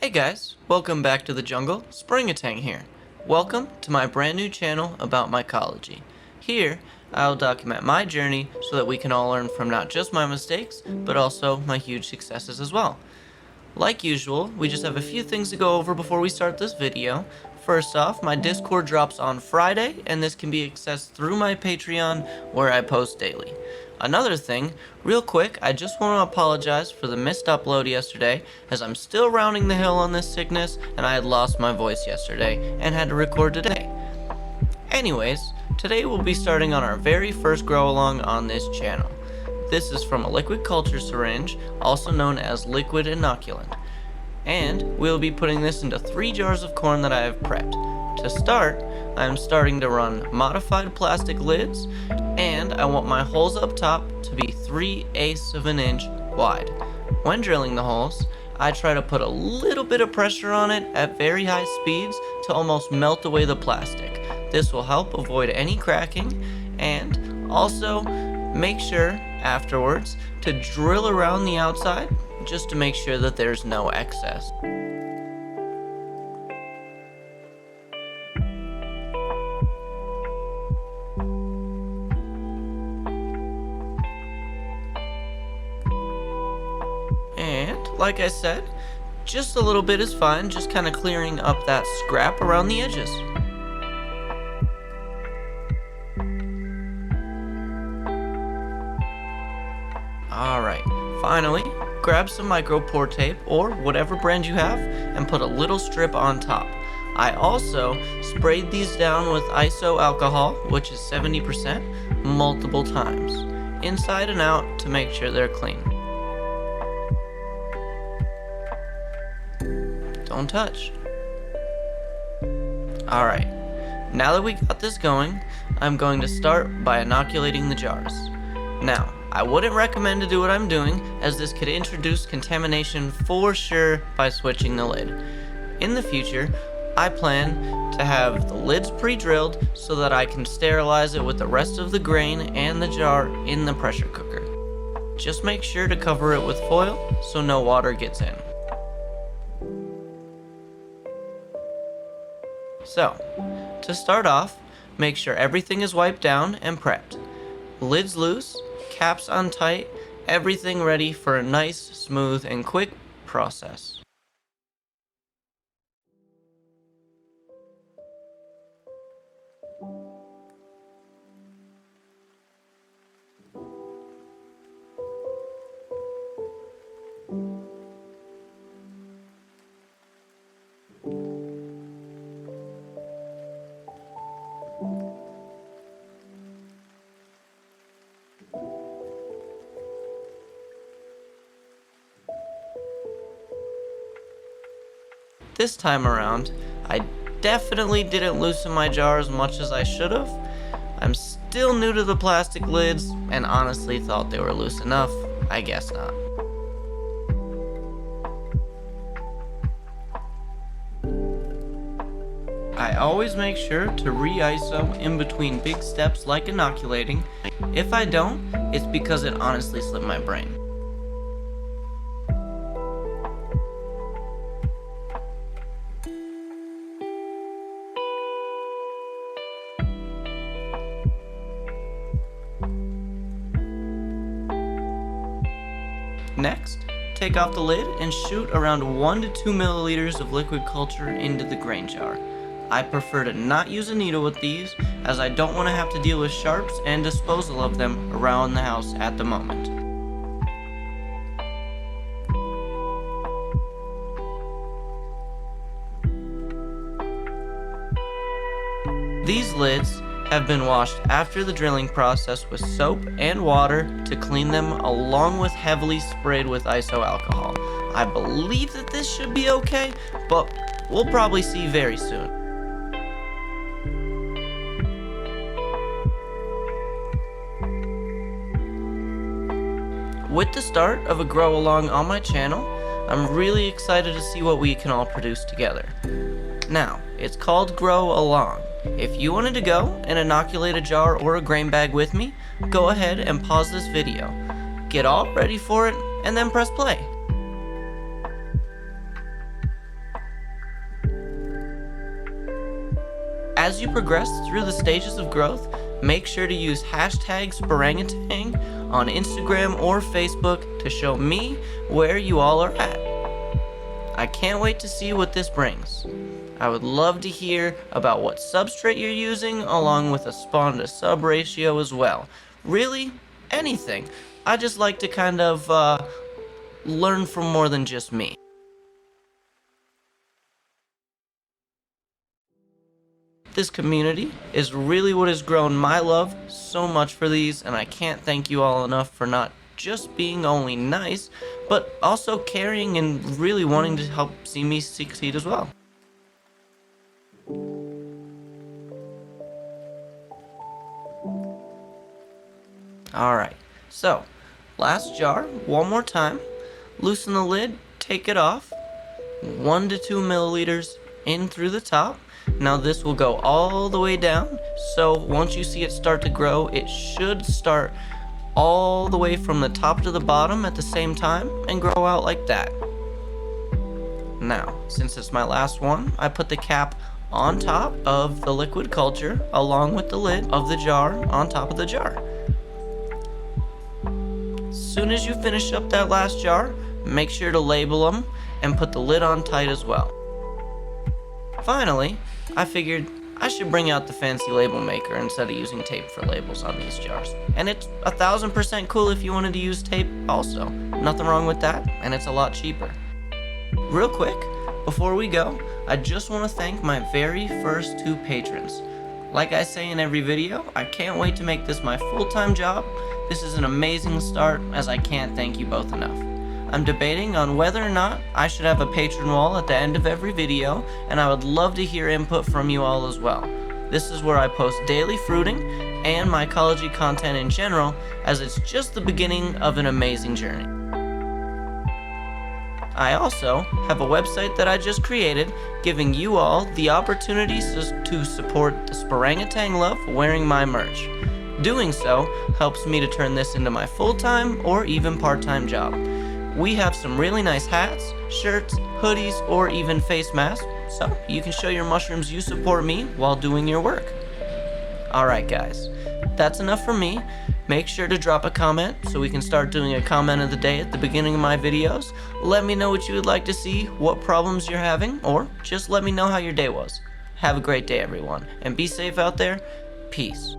Hey guys, welcome back to the jungle. Sporangutan here. Welcome to my brand new channel about mycology. Here, I'll document my journey so that we can all learn from not just my mistakes, but also my huge successes as well. Like usual, we just have a few things to go over before we start this video. First off, my Discord drops on Friday, and this can be accessed through my Patreon, where I post daily. Another thing, real quick, I just want to apologize for the missed upload yesterday, as I'm still rounding the hill on this sickness, and I had lost my voice yesterday, and had to record today. Anyways, today we'll be starting on our very first grow along on this channel. This is from a liquid culture syringe, also known as liquid inoculant. And we'll be putting this into 3 jars of corn that I have prepped. To start, I am starting to run modified plastic lids, and I want my holes up top to be 3/8 of an inch wide. When drilling the holes, I try to put a little bit of pressure on it at very high speeds to almost melt away the plastic. This will help avoid any cracking, and also make sure afterwards to drill around the outside just to make sure that there's no excess. And like I said, just a little bit is fine, just kind of clearing up that scrap around the edges. Alright, finally, grab some micro pour tape or whatever brand you have and put a little strip on top. I also sprayed these down with iso alcohol, which is 70%, multiple times, inside and out to make sure they're clean. Don't touch. Alright, now that we got this going, I'm going to start by inoculating the jars. Now, I wouldn't recommend to do what I'm doing, as this could introduce contamination for sure by switching the lid. In the future, I plan to have the lids pre-drilled so that I can sterilize it with the rest of the grain and the jar in the pressure cooker. Just make sure to cover it with foil so no water gets in. So, to start off, make sure everything is wiped down and prepped. Lids loose, caps on tight, everything ready for a nice, smooth, and quick process. This time around, I definitely didn't loosen my jar as much as I should have. I'm still new to the plastic lids and honestly thought they were loose enough. I guess not. I always make sure to re-ISO in between big steps like inoculating. If I don't, it's because it honestly slipped my brain. Next, take off the lid and shoot around 1 to 2 milliliters of liquid culture into the grain jar. I prefer to not use a needle with these, as I don't want to have to deal with sharps and disposal of them around the house at the moment. These lids have been washed after the drilling process with soap and water to clean them, along with heavily sprayed with iso alcohol. I believe that this should be okay, but we'll probably see very soon. With the start of a grow along on my channel, I'm really excited to see what we can all produce together. Now, it's called Grow Along. If you wanted to go and inoculate a jar or a grain bag with me, go ahead and pause this video. Get all ready for it, and then press play. As you progress through the stages of growth, make sure to use hashtag Sporangutan on Instagram or Facebook to show me where you all are at. I can't wait to see what this brings. I would love to hear about what substrate you're using, along with a spawn to sub ratio as well. Really, anything. I just like to kind of learn from more than just me. This community is really what has grown my love so much for these, and I can't thank you all enough for not just being only nice, but also caring and really wanting to help see me succeed as well. Alright, so last jar, one more time. Loosen the lid, take it off. 1 to 2 milliliters in through the top. Now this will go all the way down, so once you see it start to grow, it should start all the way from the top to the bottom at the same time and grow out like that. Now, since it's my last one, I put the cap on top of the liquid culture along with the lid of the jar on top of the jar. As soon as you finish up that last jar, make sure to label them and put the lid on tight as well. Finally, I figured I should bring out the fancy label maker instead of using tape for labels on these jars. And it's 1000% cool if you wanted to use tape also. Nothing wrong with that, and it's a lot cheaper. Real quick, before we go, I just want to thank my very first 2 patrons. Like I say in every video, I can't wait to make this my full-time job. This is an amazing start, as I can't thank you both enough. I'm debating on whether or not I should have a patron wall at the end of every video, and I would love to hear input from you all as well. This is where I post daily fruiting and mycology content in general, as it's just the beginning of an amazing journey. I also have a website that I just created, giving you all the opportunities to support the Sporangutan love wearing my merch. Doing so helps me to turn this into my full-time or even part-time job. We have some really nice hats, shirts, hoodies, or even face masks, so you can show your mushrooms you support me while doing your work. Alright guys, that's enough for me. Make sure to drop a comment so we can start doing a comment of the day at the beginning of my videos. Let me know what you would like to see, what problems you're having, or just let me know how your day was. Have a great day everyone, and be safe out there. Peace.